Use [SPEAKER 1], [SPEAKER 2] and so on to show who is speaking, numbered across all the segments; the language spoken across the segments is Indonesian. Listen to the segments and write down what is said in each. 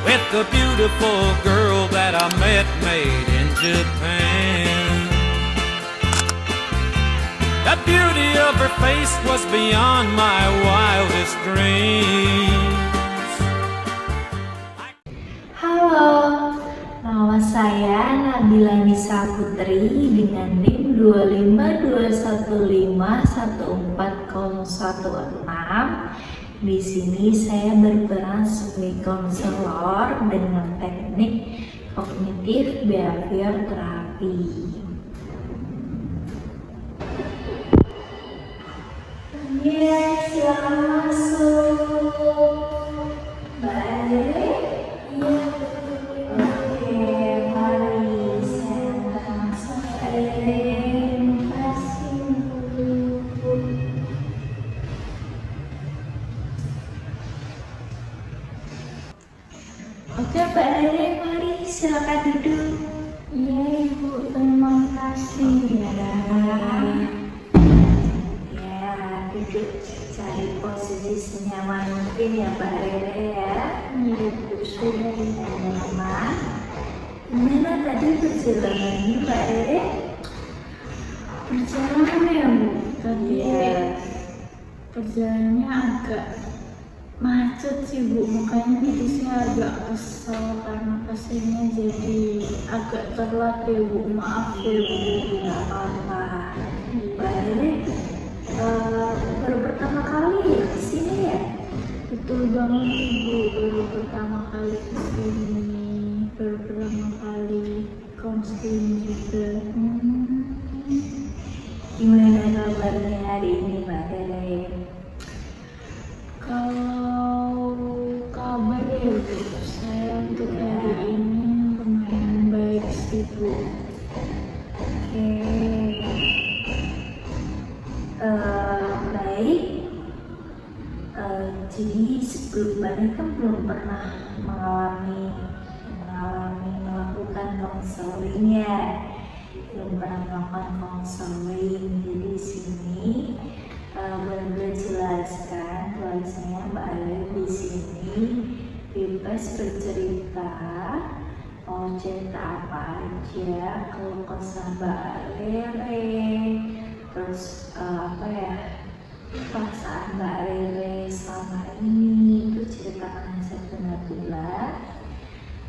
[SPEAKER 1] with the beautiful girl that I met made in Japan. The beauty of her face was beyond my wildest dreams.
[SPEAKER 2] Halo, nama saya Nabila Nisa Putri dengan NIM 25215140116. Di sini saya berperan sebagai konselor dengan teknik kognitif behavior terapi. Ya, silakan masuk. Baik. Ya. Oke, mari saya langsung kasih dulu. Oke, Pak Rere, mari silakan duduk. Iya, Ibu, terima kasih ya. Duduk, cari posisi senyaman mungkin ya Pak Rere ya. Iya, Bu, sudah nyaman. Gimana tadi perjalanannya Pak Rere?
[SPEAKER 3] Perjalanan ya Bu, tadi perjalanannya agak macet sih Bu, makanya itu saya agak kesel karena kesini jadi agak telat ya Bu, maaf ya Bu.
[SPEAKER 2] Tidak apa-apa. Pak Rere baru pertama kali di sini ya?
[SPEAKER 3] Betul banget Ibu, baru pertama kali kesini, baru pertama kali konseling juga.
[SPEAKER 2] Gimana kabarnya hari ini Pak Rere?
[SPEAKER 3] Kalau kabar ya Bu, saya untuk hari ini lumayan baik sih Bu.
[SPEAKER 2] Oke. Baik. Jadi sebelumnya kan belum pernah mengalami melakukan konseling ya, belum pernah melakukan konseling. Jadi di sini boleh jelaskan bahwasanya Mbak Ale di sini bebas bercerita, mau cerita apa aja, kalau kesah Mbak Ale, terus perasaan Mbak Rere selama ini itu ceritakan sebenar-benar.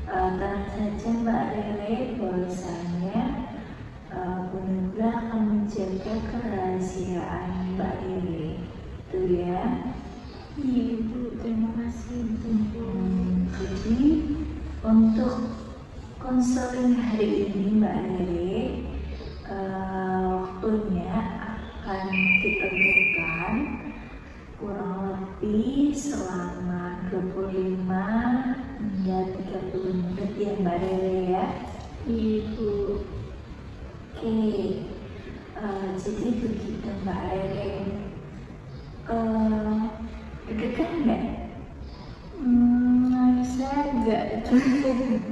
[SPEAKER 2] Tenang saja Mbak Rere, bahwasanya Bunda akan menjaga kerahasiaan Mbak Rere, itu ya.
[SPEAKER 3] Iya Bu, terima kasih Bu.
[SPEAKER 2] Jadi untuk konseling hari ini Mbak Rere, waktunya akan ditentukan kurang lebih selama 25 hingga 30 menit ya Mbak Rere ya.
[SPEAKER 3] Ibu.
[SPEAKER 2] Oke, jadi begitu Mbak Rere. Deg-degan nggak?
[SPEAKER 3] Saya agak cukup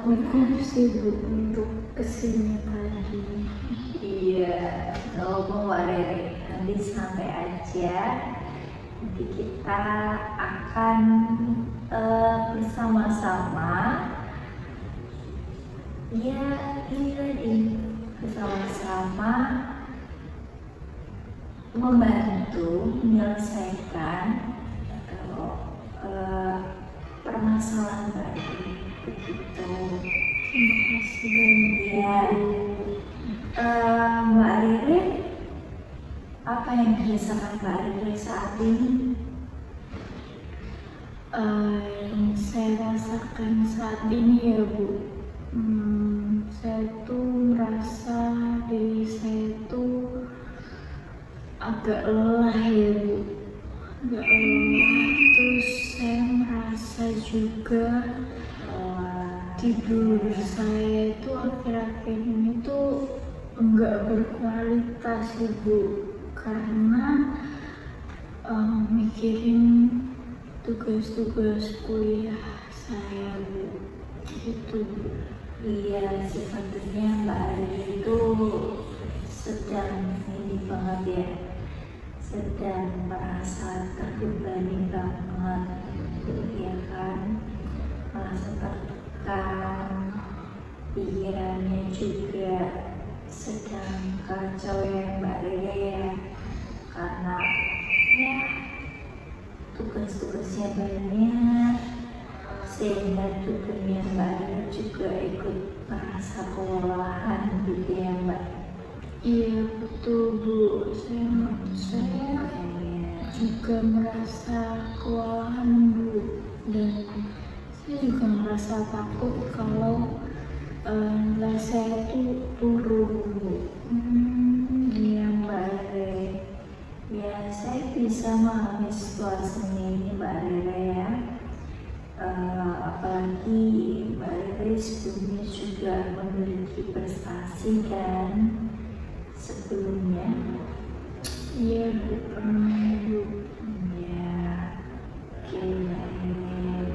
[SPEAKER 3] gugup sih Bu untuk kesini tadi.
[SPEAKER 2] Iya, ngomong Mbak Rere, nanti santai aja. Nanti kita akan bersama-sama, ya ini tadi, bersama-sama membantu menyelesaikan permasalahan tadi. Begitu.
[SPEAKER 3] Terima kasih banyak
[SPEAKER 2] Ya. Mbak Rere, apa yang dirasakan Mbak Rere saat ini?
[SPEAKER 3] Yang saya rasakan saat ini ya Bu, saya tuh merasa diri saya tuh agak lelah ya Bu, agak lelah. Terus saya merasa juga tidur saya itu akhir-akhir ini tuh enggak berkualitas Ibu, karena mikirin tugas-tugas kuliah saya Bu, gitu Bu.
[SPEAKER 2] Iya, sebenarnya Mbak Ari itu sedang ini banget ya, sedang merasa terbebani banget, ya kan? pikirannya juga sedang kacau ya Mbak Rere ya, karena ya tugas-tugasnya banyak sehingga tubuhnya Mbak Rere juga ikut merasa kewalahan gitu ya Mbak.
[SPEAKER 3] Iya betul Bu, saya juga merasa kewalahan Bu, dan saya juga merasa takut kalau nilai saya itu turun Bu.
[SPEAKER 2] Iya Mbak Rere, ya saya bisa memahami situasinya ini Mbak Rere ya. Apalagi Mbak Rere sebelumnya juga memiliki prestasi kan sebelumnya.
[SPEAKER 3] Iya Bu, pernah Bu.
[SPEAKER 2] Ya, oke Mbak Rere.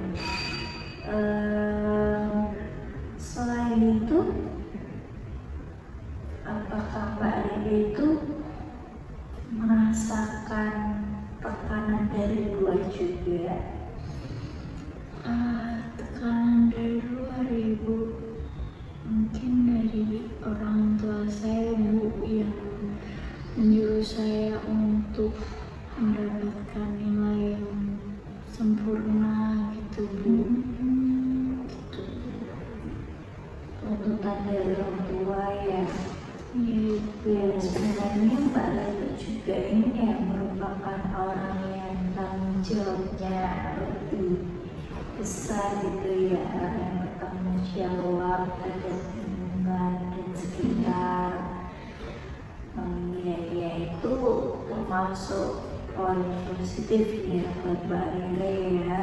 [SPEAKER 2] Selain itu, apakah Mbak Rere itu merasakan tekanan dari luar juga?
[SPEAKER 3] Tekanan dari luar Ibu, mungkin dari orang tua saya Bu, yang menyuruh saya untuk mendapatkan nilai yang sempurna gitu Bu. Gitu.
[SPEAKER 2] Tuntutan dari orang tua ya.
[SPEAKER 3] Iya
[SPEAKER 2] Ya sebenarnya Mbak Rere juga ini yang merupakan orang yang tanggung jawabnya lebih besar gitu ya, yang bertanggung jawab terhadap lingkungan dan sekitar. Ya itu termasuk poin positif ya buat Mbak Rere ya.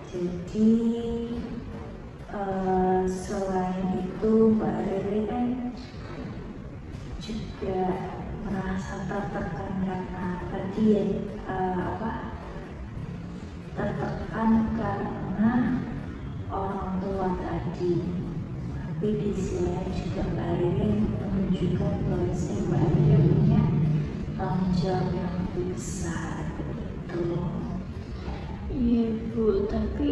[SPEAKER 2] Jadi selain itu Mbak Rere kan juga merasa tertekan karena tadi ya, tertekan karena orang tua tadi. Tapi di sini juga Mbak Rere menunjukkan bahwa Mbak Rere punya tanggung jawab yang lebih besar gitu.
[SPEAKER 3] Iya Bu, tapi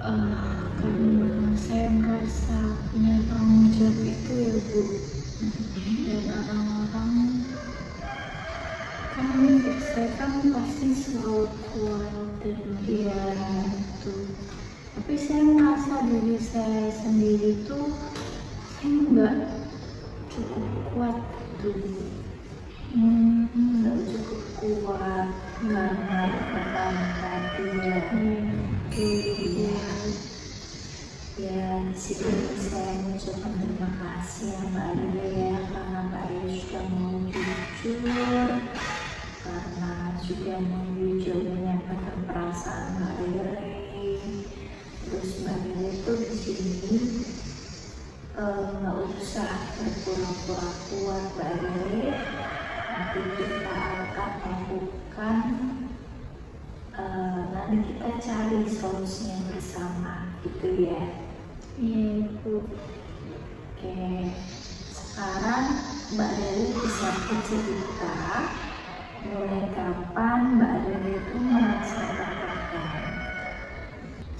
[SPEAKER 3] karena saya merasa punya tanggung jawab itu ya Bu, dan orang-orang kan saya kan pasti selalu khawatir dia gitu. Tapi saya merasa diri saya sendiri tuh saya nggak cukup kuat gitu.
[SPEAKER 2] Nggak cukup kuat karena pertama tadi ya. Ya, di sini saya mengucapkan terima kasih ya Mbak Rere ya, karena Mbak Rere sudah mau jujur, karena juga mau jujur menyampaikan perasaan Mbak Rere. Terus Mbak Rere itu di sini nggak usah berpura-pura kuat Mbak Rere. Nanti kita akan lakukan, nanti kita cari solusinya bersama gitu ya.
[SPEAKER 3] Iya Bu.
[SPEAKER 2] Oke, sekarang Mbak Rere bisa cerita mulai kapan Mbak Rere itu merasa tertekan?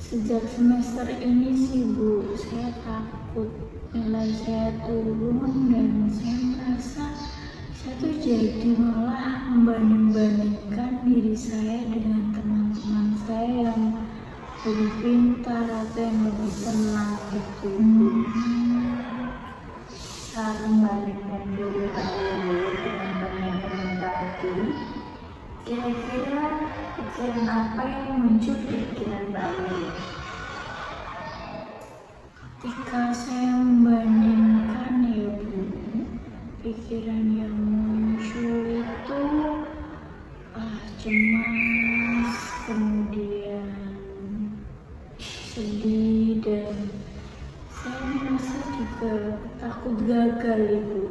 [SPEAKER 3] Sejak semester ini sih Bu, saya takut nilai saya turun, dan saya merasa saya tuh jadi malah membanding-bandingkan diri saya dengan teman-teman saya yang lebih pintar atau yang lebih senang gitu.
[SPEAKER 2] Saling membandingkan diri Mbak Rere dengan teman-teman tadi. Kira-kira pikiran apa yang muncul di pikiran Mbak Rere?
[SPEAKER 3] Ketika saya membandingkan ya Bu, pikiran yang muncul itu cemas, kemudian sedih, dan saya merasa juga takut gagal Ibu.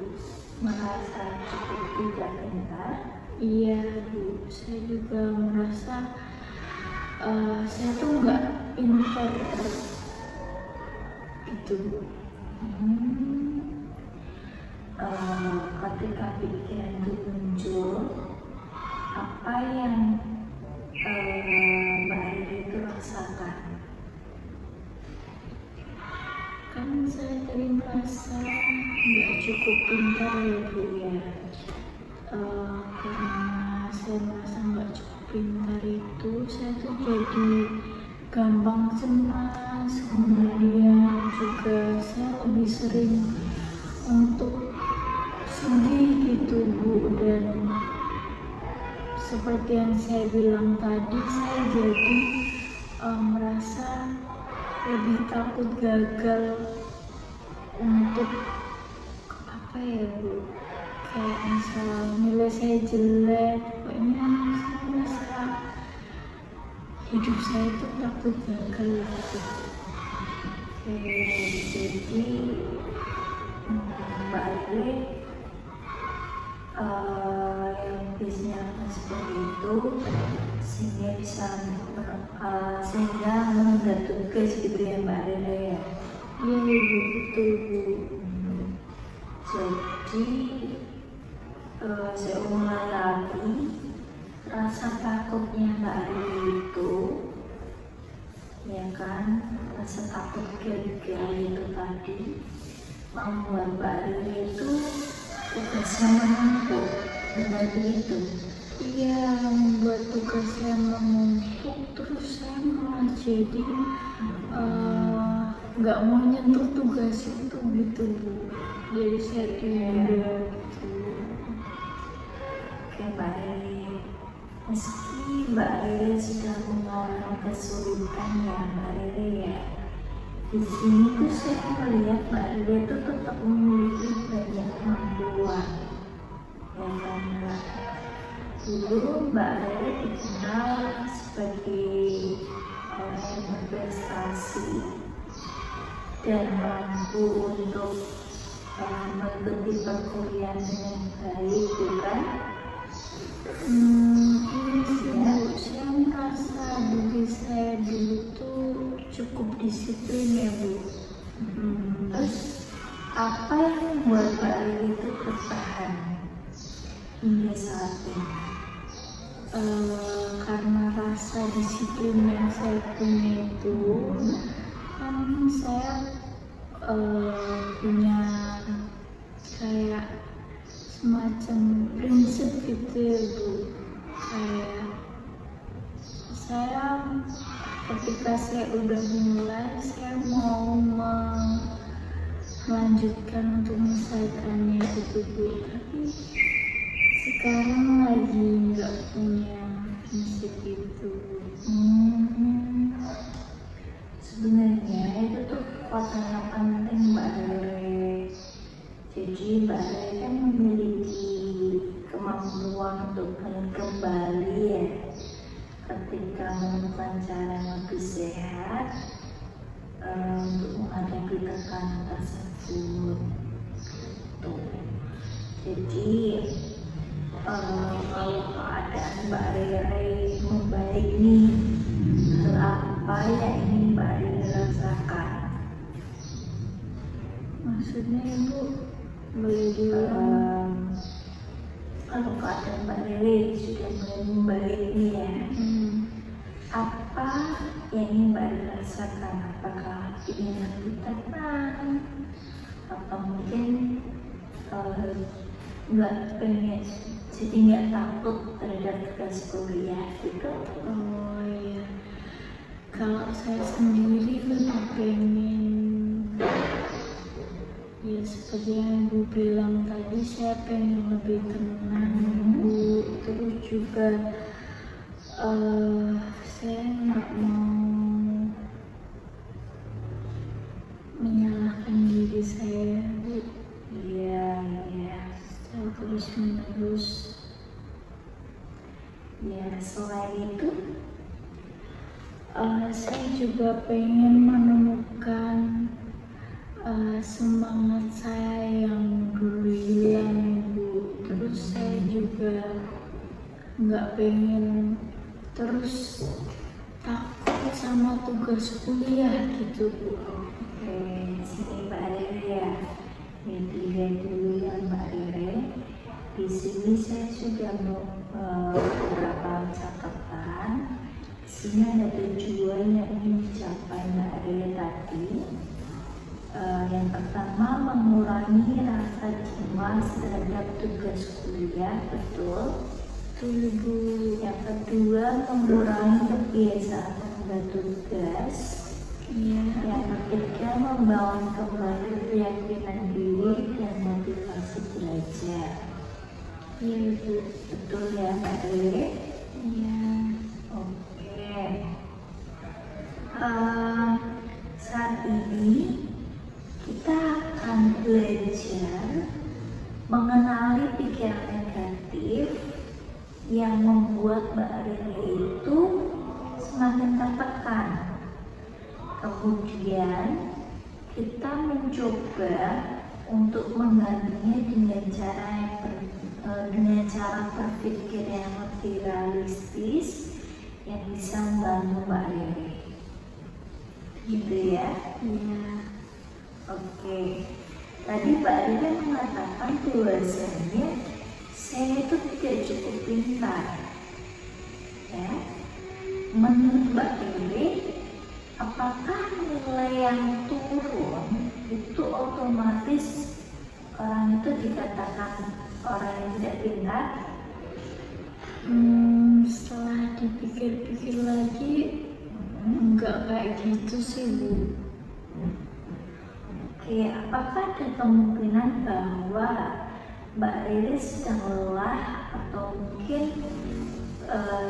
[SPEAKER 2] Merasa cukup tidak pintar.
[SPEAKER 3] Iya Bu, saya juga merasa saya tuh nggak pintar gitu Bu.
[SPEAKER 2] Ketika pikiran itu muncul, apa yang Mbak Rere itu rasakan?
[SPEAKER 3] sekarang saya tadi merasa nggak cukup pintar ya Bu ya. Karena saya merasa nggak cukup pintar itu, saya tuh jadi gampang cemas, kemudian juga saya lebih sering untuk sedih gitu Bu, dan seperti yang saya bilang tadi, saya jadi merasa lebih takut gagal untuk apa ya Bu, kayak misalnya nilai saya jelek, pokoknya saya merasa hidup saya itu takut gagal gitu.
[SPEAKER 2] Jadi Mbak Adri yang bisnya seperti itu sehingga bisa sehingga menunda tugas gitu ya Mbak Rere ya.
[SPEAKER 3] Iya Ibu, betul Bu.
[SPEAKER 2] Jadi saya ulang lagi, rasa takutnya Mbak Rere itu ya kan, rasa takut gagal itu tadi membuat Mbak Rere itu tugasnya menumpuk, benar begitu.
[SPEAKER 3] Iya, membuat tugas saya menumpuk, terus saya malah jadi nggak mau nyentuh tugas itu gitu Bu. Jadi saya tunda gitu.
[SPEAKER 2] Oke Mbak Rere, meski Mbak Rere sudah mengalami kesulitan ya Mbak Rere ya, di sini tuh saya melihat Mbak Rere itu tetap memiliki banyak kemampuan ya karena dulu Mbak Rere dikenal sebagai orang yang berprestasi dan mampu untuk mengikuti perkuliahan dengan baik, bukan?
[SPEAKER 3] Ini sih Bu, saya merasa diri saya dulu tuh cukup disiplin ya Bu.
[SPEAKER 2] Terus apa yang membuat Mbak Rere itu bertahan hingga saat ini?
[SPEAKER 3] Karena rasa disiplin yang saya punya itu, kan saya punya kayak semacam prinsip gitu ya Bu. Kayak saya ketika saya udah mulai, saya mau melanjutkan untuk menyelesaikannya gitu Bu, tapi sekarang lagi nggak punya prinsip itu.
[SPEAKER 2] Sebenarnya itu tuh kekuatan yang penting Mbak Rere. Jadi Mbak Rere kan memiliki kemampuan untuk kembali ya ketika menemukan cara yang lebih sehat untuk menghadapi tekanan tersebut. Tuh. Jadi kalau keadaan Mbak Rere membaik nih, hal apa yang ingin Mbak Rere rasakan?
[SPEAKER 3] Maksudnya Ibu boleh bilang?
[SPEAKER 2] Kalau keadaan Mbak Rere sudah mulai membaik nih ya, apa yang ingin Mbak Rere rasakan? Apakah ingin lebih tenang atau mungkin nggak pengen, jadi nggak takut terhadap tugas kuliah gitu?
[SPEAKER 3] Oh iya, kalau saya sendiri lebih pengen ya seperti yang Ibu bilang tadi, saya pengen lebih tenang Bu. Terus juga saya nggak mau menyalahkan diri saya Bu.
[SPEAKER 2] Iya.
[SPEAKER 3] Saya terus menerus.
[SPEAKER 2] Ya, selain itu,
[SPEAKER 3] Saya juga pengen menemukan semangat saya yang dulu hilang Bu. Terus saya juga nggak pengen terus takut sama tugas kuliah gitu Bu.
[SPEAKER 2] sini Mbak Rere ya, yang dilihat dulu ya Mbak Rere. Di sini saya sudah beberapa catatan. Di sini ada tujuan yang ingin dicapai Mbak Rere tadi. Yang pertama, mengurangi rasa cemas terhadap tugas kuliah, betul.
[SPEAKER 3] Betul Bu.
[SPEAKER 2] Yang kedua, mengurangi kebiasaan menunda tugas.
[SPEAKER 3] Iya.
[SPEAKER 2] Yang ketiga, membangun kembali keyakinan diri dan motivasi belajar.
[SPEAKER 3] Iya Bu.
[SPEAKER 2] Betul ya Mbak Rere?
[SPEAKER 3] Iya.
[SPEAKER 2] Oke. Saat ini kita akan belajar mengenali pikiran negatif yang membuat Mbak Rere itu semakin tertekan. Kemudian kita mencoba untuk menggantinya dengan cara berpikir yang lebih realistis yang bisa membantu Mbak Rere. Gitu ya.
[SPEAKER 3] Iya.
[SPEAKER 2] Oke. Tadi Mbak Rere mengatakan bahwasanya saya itu tidak cukup pintar. Ya. Menurut Mbak Rere, apakah nilai yang turun itu otomatis orang itu dikatakan orang yang tidak pintar?
[SPEAKER 3] Setelah dipikir-pikir lagi, enggak kayak gitu sih Bu.
[SPEAKER 2] Oke, apakah ada kemungkinan bahwa Mbak Rere sedang lelah atau mungkin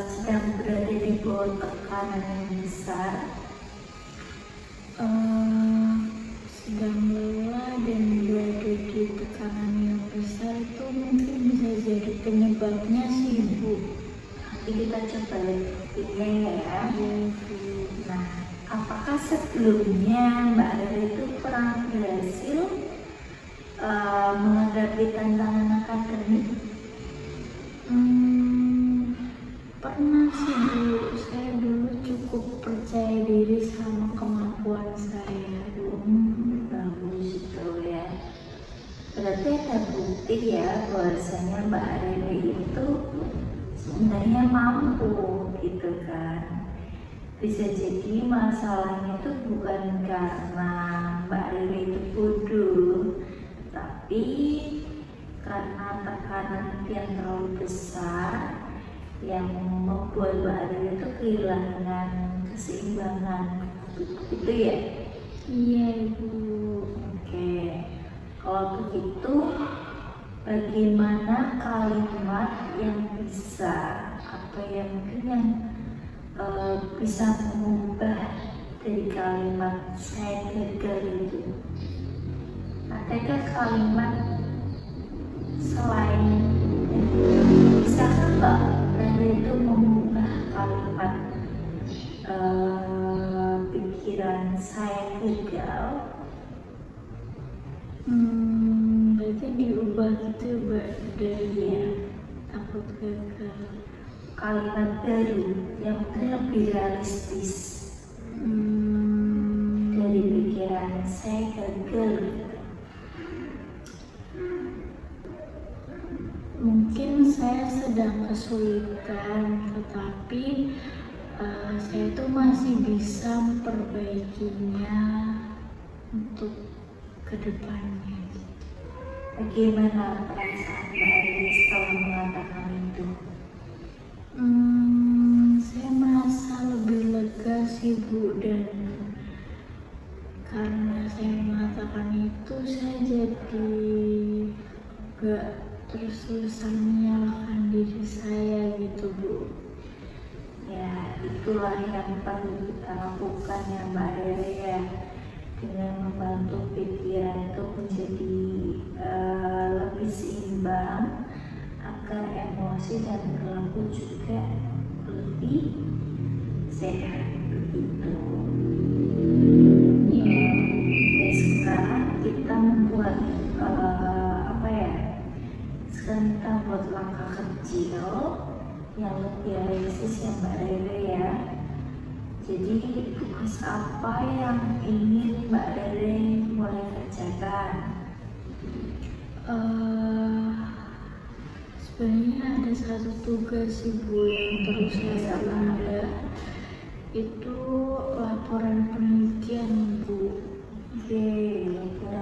[SPEAKER 2] sedang berada di bawah tekanan yang besar?
[SPEAKER 3] Sedang lelah dan berada di tekanan yang besar itu mungkin bisa jadi penyebabnya sih Bu.
[SPEAKER 2] Nanti kita coba lihatnya ya.
[SPEAKER 3] Iya Bu.
[SPEAKER 2] Nah, apakah sebelumnya Mbak Rere itu pernah berhasil menghadapi tantangan akademik?
[SPEAKER 3] Pernah sih Bu. Saya dulu cukup percaya diri sama kemampuan saya Bu.
[SPEAKER 2] Bagus itu ya. Berarti ada bukti ya bahwasanya Mbak Rere itu sebenarnya mampu gitu kan. Bisa jadi masalahnya itu bukan karena Mbak Rere itu bodoh, tapi karena tekanan yang terlalu besar yang membuat Mbak Rere itu kehilangan keseimbangan, gitu ya?
[SPEAKER 3] Iya Bu.
[SPEAKER 2] Oke, kalau begitu bagaimana kalimat yang bisa atau yang mungkin yang bisa mengubah dari kalimat saya gagal itu? Adakah kalimat selain bisa Mbak Rere itu mengubah kalimat pikiran saya gagal?
[SPEAKER 3] Berarti diubah gitu Mbak dari takut gagal.
[SPEAKER 2] Kalimat baru yang mungkin lebih realistis dari pikiran saya gagal.
[SPEAKER 3] Mungkin saya sedang kesulitan, tetapi saya tuh masih bisa memperbaikinya untuk kedepannya.
[SPEAKER 2] Bagaimana perasaan Mbak Rere setelah mengatakan itu?
[SPEAKER 3] Saya merasa lebih lega sih Bu, dan karena saya mengatakan itu saya jadi gak terus-terusan menyalahkan diri saya gitu Bu.
[SPEAKER 2] Ya, itulah yang perlu kita lakukan ya Mbak Rere ya, dengan membantu pikiran itu menjadi lebih seimbang agar emosi dan perilaku juga lebih sehat begitu. Ya, sekarang kita membuat sekarang kita buat langkah kecil yang lebih realistis ya Mbak Rere ya. Jadi tugas apa yang ingin Mbak Rere mulai kerjakan?
[SPEAKER 3] Sebenarnya ada satu tugas sih Bu yang terus saya tunda, itu laporan penelitian Bu.
[SPEAKER 2] Oke, laporan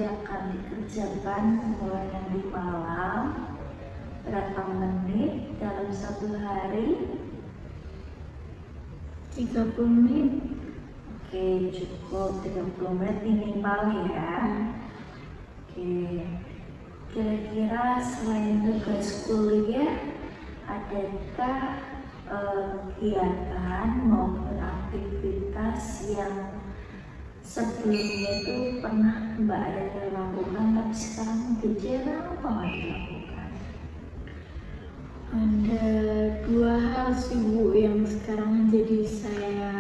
[SPEAKER 2] akan dikerjakan mulai nanti malam. Berapa menit dalam satu hari?
[SPEAKER 3] 30 menit.
[SPEAKER 2] Oke, cukup 30 menit minimal ya. Oke, kira-kira selain tugas kuliah, adakah kegiatan maupun aktivitas yang sebelumnya itu pernah Mbak Rere lakukan tapi sekarang udah jarang banget dilakukan?
[SPEAKER 3] Ada 2 hal sih Bu yang sekarang jadi saya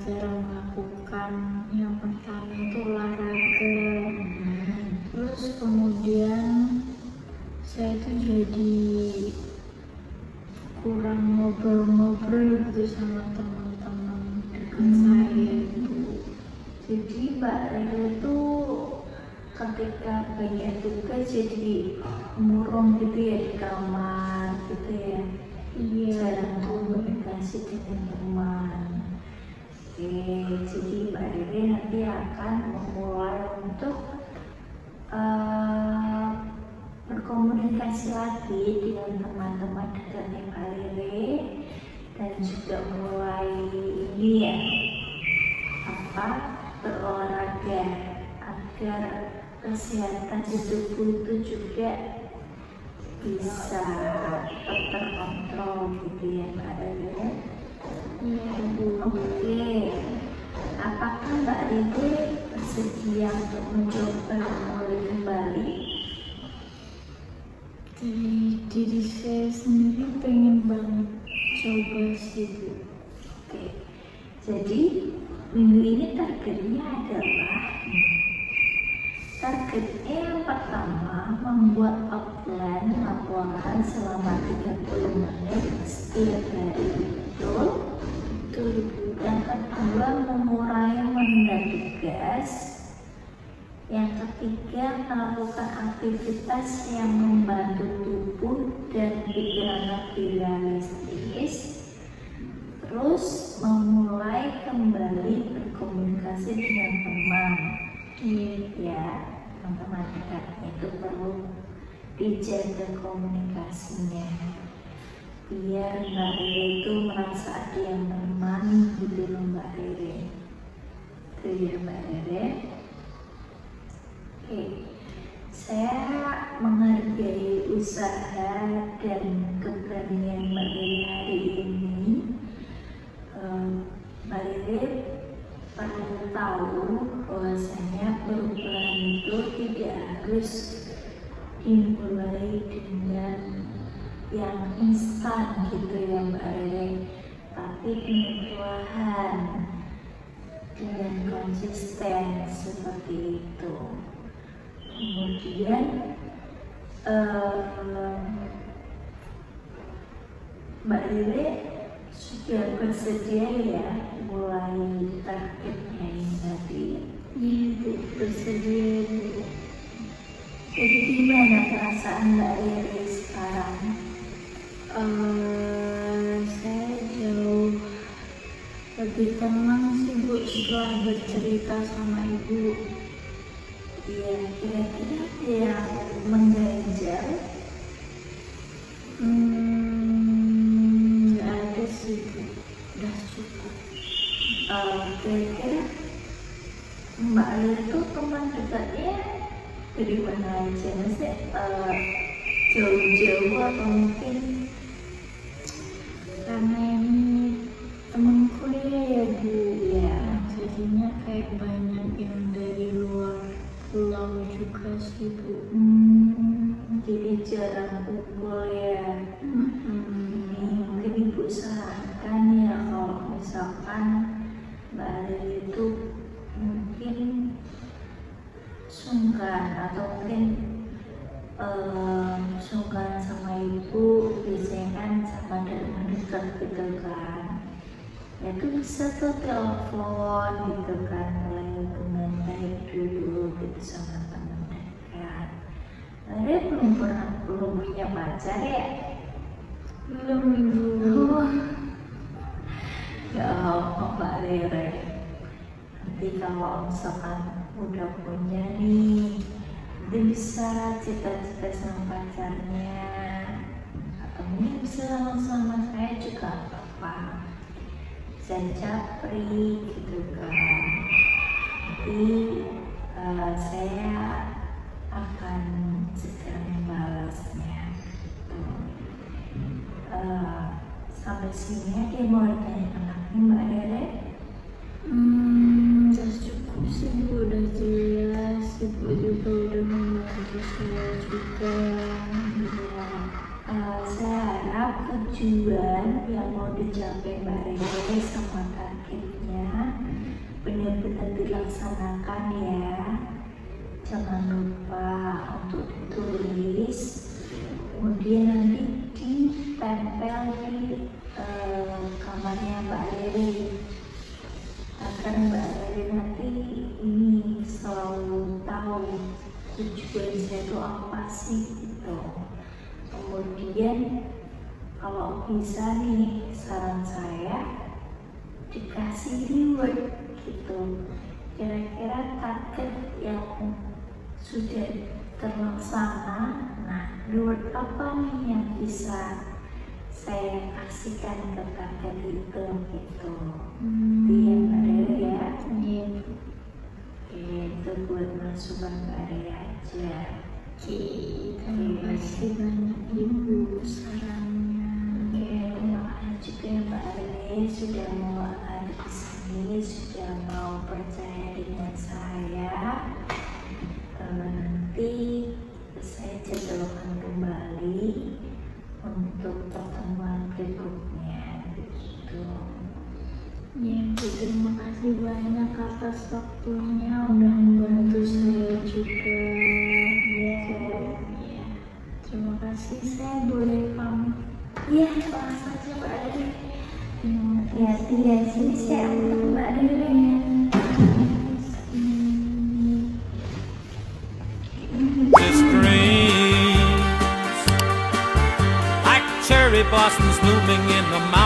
[SPEAKER 3] jarang lakukan. Yang pertama itu olahraga. Terus kemudian saya itu jadi kurang ngobrol-ngobrol gitu sama teman-teman dekat saya itu.
[SPEAKER 2] Jadi Mbak Rere itu ketika banyak tugas jadi murung gitu ya di kamar gitu ya.
[SPEAKER 3] Iya,
[SPEAKER 2] Jarang komunikasi dengan teman. Oke, jadi Mbak Rere nanti akan memulai untuk berkomunikasi lagi dengan teman-teman dekatnya Mbak Rere dan juga mulai ini ya berolahraga agar kesehatan di tubuh itu juga bisa terkontrol gitu ya Mbak Rere.
[SPEAKER 3] iya Bu.
[SPEAKER 2] Oke, apakah Mbak Rere bersedia untuk mencoba mulai kembali?
[SPEAKER 3] Dari diri saya sendiri pengen banget coba sih Bu.
[SPEAKER 2] Oke, jadi minggu ini targetnya adalah yang pertama membuat outline laporan selama 30 menit setiap hari, betul? Yang kedua mengurai menunda tugas. Yang ketiga melakukan aktivitas yang membantu tubuh dan pikiran lebih realistis. Terus memulai kembali berkomunikasi dengan teman. Ya, teman-teman dekatnya itu perlu dijaga komunikasinya biar Mbak Rere itu merasa ada yang menemani gitu loh Mbak Rere. Itu ya Mbak Rere. Oke, saya menghargai usaha dan keberanian Mbak Rere hari ini. Mbak Rere perlu tahu bahwasanya perubahan itu tidak harus dimulai dengan yang instan gitu ya Mbak Rere, tapi dengan perlahan, dengan konsisten seperti itu. Kemudian Mbak Rere sudah bersedia ya mulai targetnya ini tadi?
[SPEAKER 3] Iya Bu, bersedia Bu.
[SPEAKER 2] Jadi gimana perasaan Mbak Rere sekarang?
[SPEAKER 3] Saya jauh lebih tenang sih Bu setelah bercerita sama Ibu.
[SPEAKER 2] Iya, kira-kira ada yang mengganjal?
[SPEAKER 3] Nggak ada sih Bu, udah cukup.
[SPEAKER 2] Kira-kira Mbak Rere itu teman dekatnya dari mana aja? Maksudnya jauh-jauh atau mungkin
[SPEAKER 3] Karena ini temen kuliah ya Bu,
[SPEAKER 2] ya?
[SPEAKER 3] jadinya kayak banyak yang dari luar pulau juga sih Bu.
[SPEAKER 2] Jadi jarang kumpul ya. Mungkin Ibu sarankan ya kalau misalkan Mbak Rere itu mungkin sungkan atau mungkin sungkan sama Ibu, biasanya kan sama teman dekat gitu kan, ya itu bisa tuh telepon gitu kan, mulai hubungan baik dulu gitu sama teman dekat. Rere belum punya pacar ya?
[SPEAKER 3] Belum Ibu.
[SPEAKER 2] Ya Allah Mbak Rere, nanti kalau misalkan udah punya nih, dia bisa cerita-cerita sama pacarnya, atau mungkin bisa sama saya juga nggak apa-apa, bisa japri gitu kan. Jadi saya akan segera membalasnya. Sampai sini aja mau tanya anaknya Mbak Rere.
[SPEAKER 3] Udah cukup sih Bu, udah jelas. Ibu juga udah membantu saya juga.
[SPEAKER 2] Saya harap tujuan yang mau dicapai Mbak Rere sama targetnya benar-benar dilaksanakan ya. Jangan lupa untuk ditulis, kemudian nanti ditempel di kamarnya Mbak Rere, agar Mbak Rere nanti ini selalu tahu tujuan saya itu apa sih gitu. Kemudian kalau bisa nih, saran saya dikasih reward gitu, kira-kira target yang sudah terlaksana, nah reward apa nih yang bisa saya kasihkan ke target itu gitu. Dia Mbak Rere ya.
[SPEAKER 3] Iya.
[SPEAKER 2] Itu buat masukan Mbak Rere aja.
[SPEAKER 3] Oke, terima kasih banyak Ibu sarannya.
[SPEAKER 2] Terima kasih juga ya Mbak Rere sudah mau ada di sini, sudah mau percaya dengan saya. Nanti saya jadwalkan kembali untuk pertemuan berikutnya begitu.
[SPEAKER 3] Ya Bu, terima kasih banyak atas waktunya, udah membantu saya juga. Ya, terima kasih. Saya boleh pamit.
[SPEAKER 2] Iya, langsung saja Mbak Rere. Hati-hati ya, sini saya antar Mbak Rere.
[SPEAKER 1] This dreams like cherry blossoms blooming in the mountains.